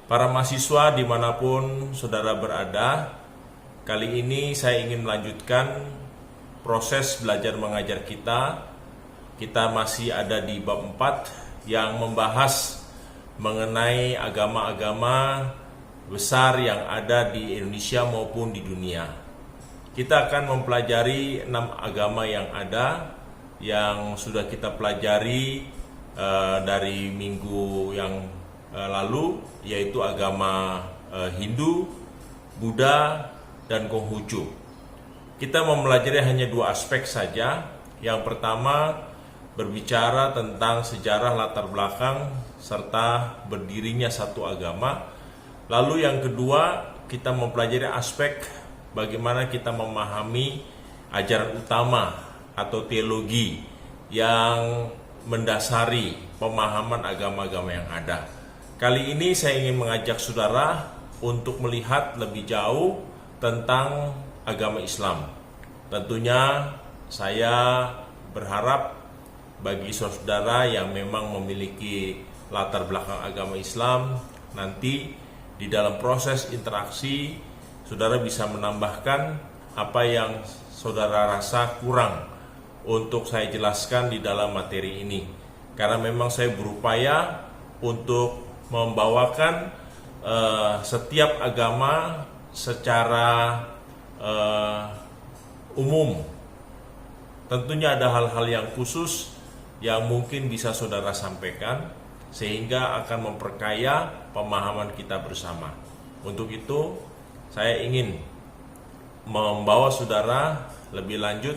Para mahasiswa dimanapun saudara berada, kali ini saya ingin melanjutkan proses belajar mengajar kita. Kita masih ada di bab 4 yang membahas mengenai agama-agama besar yang ada di Indonesia maupun di dunia. Kita akan mempelajari 6 agama yang ada, yang sudah kita pelajari dari minggu yang lalu, yaitu agama Hindu, Buddha, dan Konghucu. Kita mempelajari hanya 2 aspek saja. Yang pertama berbicara tentang sejarah latar belakang serta berdirinya satu agama. Lalu yang kedua kita mempelajari aspek bagaimana kita memahami ajaran utama atau teologi yang mendasari pemahaman agama-agama yang ada. Kali ini saya ingin mengajak saudara untuk melihat lebih jauh tentang agama Islam. Tentunya saya berharap bagi saudara yang memang memiliki latar belakang agama Islam, nanti di dalam proses interaksi saudara bisa menambahkan apa yang saudara rasa kurang untuk saya jelaskan di dalam materi ini. Karena memang saya berupaya untuk membawakan setiap agama secara umum. Tentunya ada hal-hal yang khusus yang mungkin bisa saudara sampaikan sehingga akan memperkaya pemahaman kita bersama. Untuk itu saya ingin membawa saudara lebih lanjut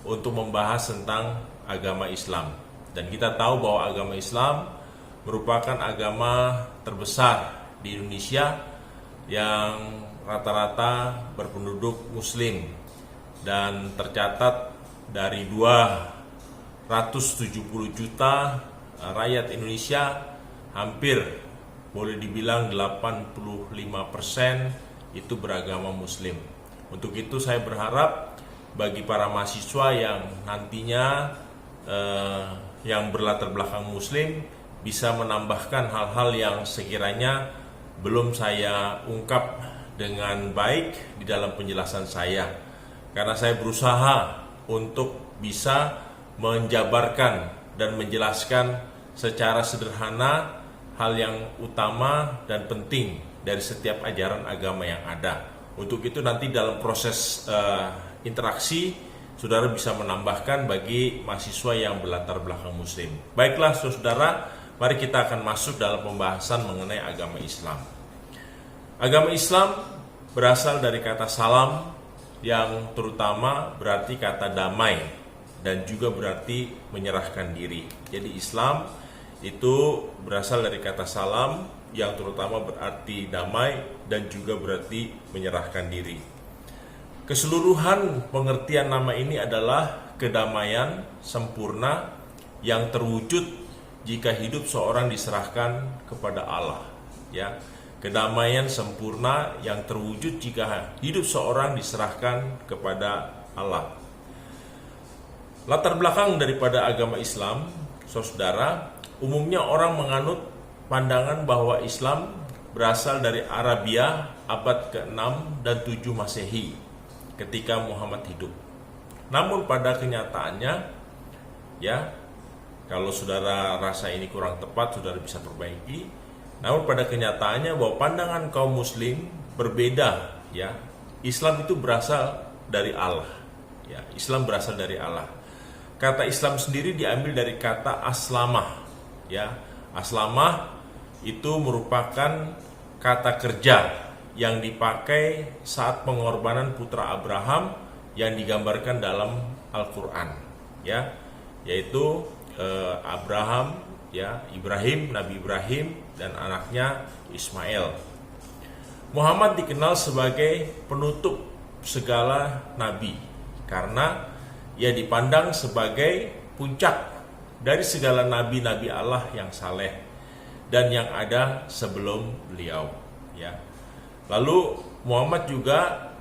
untuk membahas tentang agama Islam. Dan kita tahu bahwa agama Islam merupakan agama terbesar di Indonesia yang rata-rata berpenduduk muslim, dan tercatat dari 270 juta rakyat Indonesia, hampir boleh dibilang 85% itu beragama muslim. Untuk itu saya berharap bagi para mahasiswa yang nantinya yang berlatar belakang muslim bisa menambahkan hal-hal yang sekiranya belum saya ungkap dengan baik di dalam penjelasan saya. Karena saya berusaha untuk bisa menjabarkan dan menjelaskan secara sederhana hal yang utama dan penting dari setiap ajaran agama yang ada. Untuk itu nanti dalam proses interaksi saudara bisa menambahkan bagi mahasiswa yang berlatar belakang muslim. Baiklah saudara, mari kita akan masuk dalam pembahasan mengenai agama Islam. Agama Islam berasal dari kata salam yang terutama berarti kata damai dan juga berarti menyerahkan diri. Jadi Islam itu berasal dari kata salam yang terutama berarti damai dan juga berarti menyerahkan diri. Keseluruhan pengertian nama ini adalah kedamaian sempurna yang terwujud jika hidup seorang diserahkan kepada Allah, ya. Kedamaian sempurna yang terwujud jika hidup seorang diserahkan kepada Allah. Latar belakang daripada agama Islam, saudara, umumnya orang menganut pandangan bahwa Islam berasal dari Arabia abad ke-6 dan 7 Masehi ketika Muhammad hidup. Namun pada kenyataannya, ya, kalau saudara rasa ini kurang tepat, saudara bisa perbaiki. Namun pada kenyataannya bahwa pandangan kaum muslim berbeda, ya. Islam itu berasal dari Allah. Ya, Islam berasal dari Allah. Kata Islam sendiri diambil dari kata aslamah, ya. Aslamah itu merupakan kata kerja yang dipakai saat pengorbanan putra Abraham yang digambarkan dalam Al-Qur'an, ya. Yaitu Abraham, ya, Ibrahim, Nabi Ibrahim dan anaknya Ismail. Muhammad dikenal sebagai penutup segala nabi karena ia dipandang sebagai puncak dari segala nabi-nabi Allah yang saleh dan yang ada sebelum beliau, ya. Lalu Muhammad juga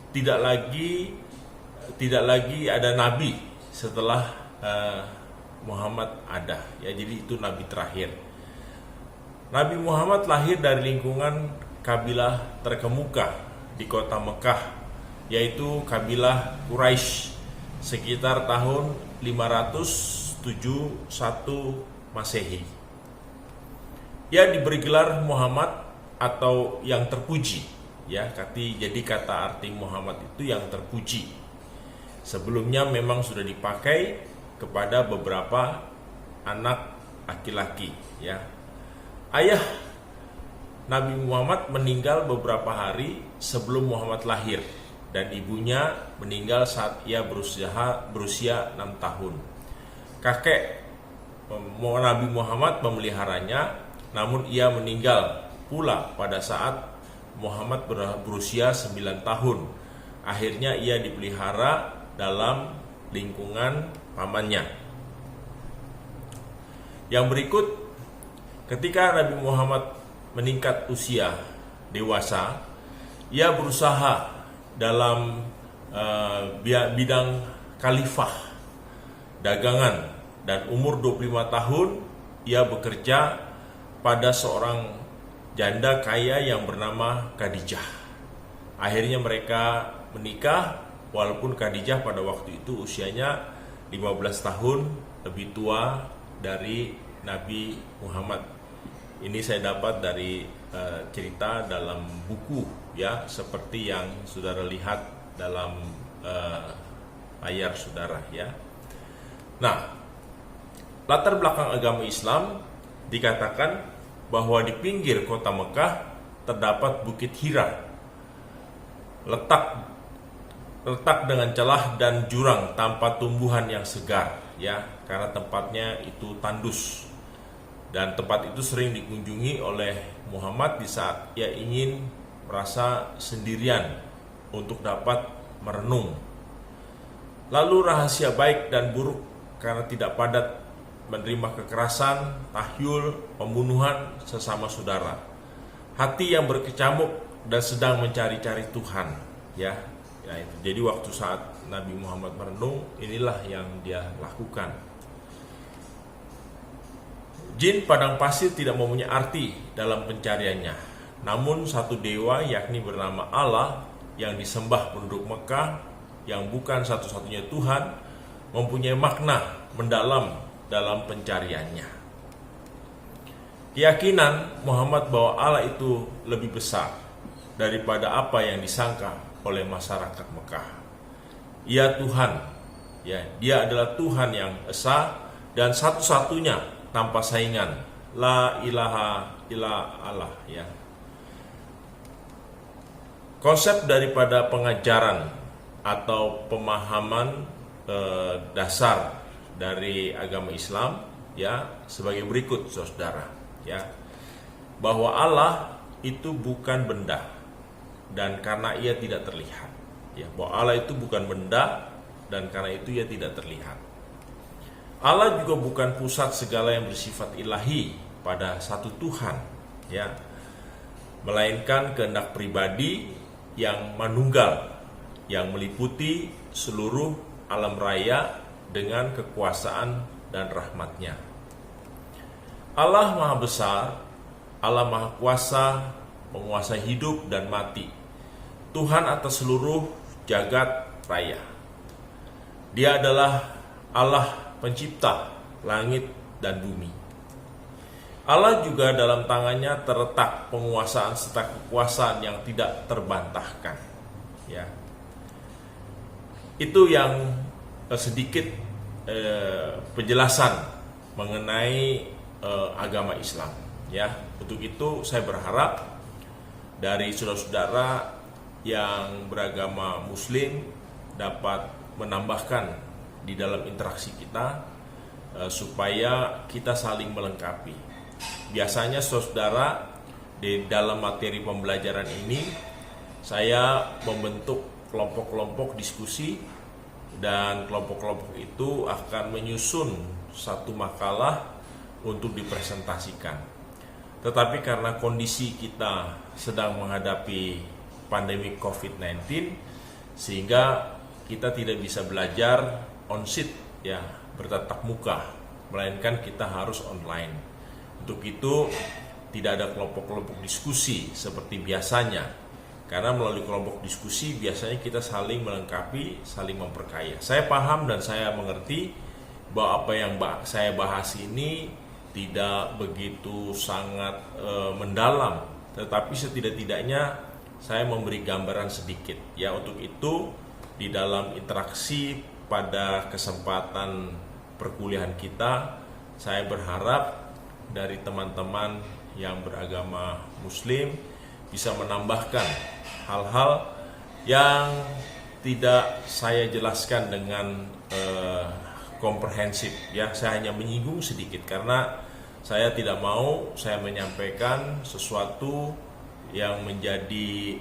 tidak lagi ada nabi setelah Muhammad ada, ya. Jadi itu nabi terakhir. Nabi Muhammad lahir dari lingkungan kabilah terkemuka di kota Mekah, yaitu kabilah Quraisy sekitar tahun 571 Masehi. Ia diberi gelar Muhammad atau yang terpuji, ya. Jadi kata arti Muhammad itu yang terpuji. Sebelumnya memang sudah dipakai kepada beberapa anak laki-laki, ya. Ayah Nabi Muhammad meninggal beberapa hari sebelum Muhammad lahir, dan ibunya meninggal saat ia berusia 6 tahun. Kakek Nabi Muhammad memeliharanya, namun ia meninggal pula pada saat Muhammad berusia 9 tahun. Akhirnya ia dipelihara dalam lingkungan pamannya. Yang berikut, ketika Nabi Muhammad meningkat usia dewasa, ia berusaha dalam bidang khalifah, dagangan, dan umur 25 tahun ia bekerja pada seorang janda kaya yang bernama Khadijah. Akhirnya mereka menikah, walaupun Khadijah pada waktu itu usianya 15 tahun lebih tua dari Nabi Muhammad. Ini saya dapat dari cerita dalam buku, ya, seperti yang saudara lihat dalam layar saudara, ya. Nah, latar belakang agama Islam dikatakan bahwa di pinggir kota Mekah terdapat Bukit Hira, letak dengan celah dan jurang tanpa tumbuhan yang segar, ya, karena tempatnya itu tandus. Dan tempat itu sering dikunjungi oleh Muhammad di saat ia ingin merasa sendirian untuk dapat merenung. Lalu rahasia baik dan buruk karena tidak padat menerima kekerasan, tahyul, pembunuhan sesama saudara. Hati yang berkecamuk dan sedang mencari-cari Tuhan, ya. Itu. Jadi waktu saat Nabi Muhammad merenung, inilah yang dia lakukan. Jin padang pasir tidak mempunyai arti dalam pencariannya. Namun satu dewa, yakni bernama Allah, yang disembah penduduk Mekah, yang bukan satu-satunya Tuhan, mempunyai makna mendalam dalam pencariannya. Keyakinan Muhammad bahwa Allah itu lebih besar daripada apa yang disangka oleh masyarakat Mekah. Ia Tuhan, ya, dia adalah Tuhan yang esa dan satu-satunya tanpa saingan, la ilaha illa Allah, ya. Konsep daripada pengajaran atau pemahaman dasar dari agama Islam, ya, sebagai berikut, saudara, ya, bahwa Allah itu bukan benda, dan karena ia tidak terlihat, ya, bahwa Allah itu bukan benda dan karena itu ia tidak terlihat. Allah juga bukan pusat segala yang bersifat ilahi pada satu Tuhan, ya, melainkan kehendak pribadi yang manunggal, yang meliputi seluruh alam raya dengan kekuasaan dan rahmat-Nya. Allah Maha Besar, Allah Maha Kuasa, penguasa hidup dan mati, Tuhan atas seluruh jagat raya. Dia adalah Allah pencipta langit dan bumi. Allah juga dalam tangannya terletak penguasaan serta kekuasaan yang tidak terbantahkan, ya. Itu yang sedikit penjelasan mengenai agama Islam, ya. Untuk itu saya berharap dari saudara-saudara yang beragama Muslim dapat menambahkan di dalam interaksi kita supaya kita saling melengkapi. Biasanya saudara, di dalam materi pembelajaran ini saya membentuk kelompok-kelompok diskusi, dan kelompok-kelompok itu akan menyusun satu makalah untuk dipresentasikan. Tetapi karena kondisi kita sedang menghadapi pandemi COVID-19, sehingga kita tidak bisa belajar on-site, ya, bertatap muka, melainkan kita harus online. Untuk itu tidak ada kelompok-kelompok diskusi seperti biasanya. Karena melalui kelompok diskusi biasanya kita saling melengkapi, saling memperkaya. Saya paham dan saya mengerti bahwa apa yang saya bahas ini tidak begitu sangat mendalam, tetapi setidak-tidaknya saya memberi gambaran sedikit. Ya, untuk itu di dalam interaksi pada kesempatan perkuliahan kita, saya berharap dari teman-teman yang beragama Muslim bisa menambahkan hal-hal yang tidak saya jelaskan dengan komprehensif. Ya, saya hanya menyinggung sedikit karena saya tidak mau saya menyampaikan sesuatu yang menjadi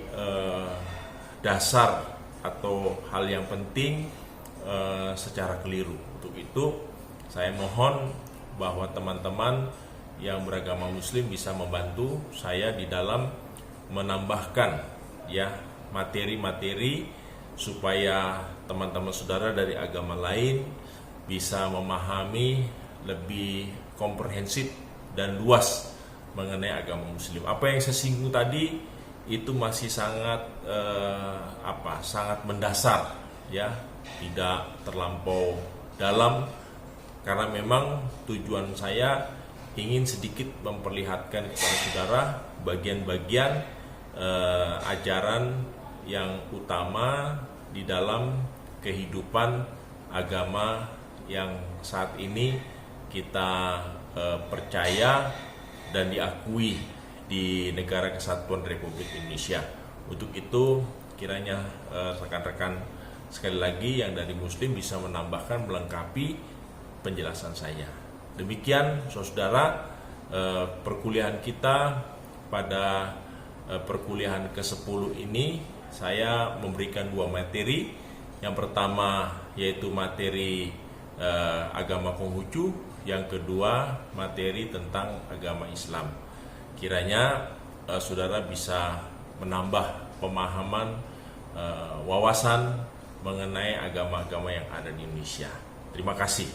dasar atau hal yang penting secara keliru. Untuk itu saya mohon bahwa teman-teman yang beragama Muslim bisa membantu saya di dalam menambahkan ya materi-materi supaya teman-teman saudara dari agama lain bisa memahami lebih komprehensif dan luas mengenai agama Muslim. Apa yang saya singgung tadi itu masih sangat sangat mendasar ya, tidak terlampau dalam, karena memang tujuan saya ingin sedikit memperlihatkan kepada saudara bagian-bagian ajaran yang utama di dalam kehidupan agama yang saat ini kita percaya dan diakui di Negara Kesatuan Republik Indonesia. Untuk itu kiranya rekan-rekan sekali lagi yang dari Muslim bisa menambahkan, melengkapi penjelasan saya. Demikian saudara, perkuliahan kita pada perkuliahan ke-10 ini saya memberikan 2 materi. Yang pertama yaitu materi agama Konghucu, yang kedua materi tentang agama Islam. Kiranya saudara bisa menambah pemahaman, wawasan mengenai agama-agama yang ada di Indonesia. Terima kasih.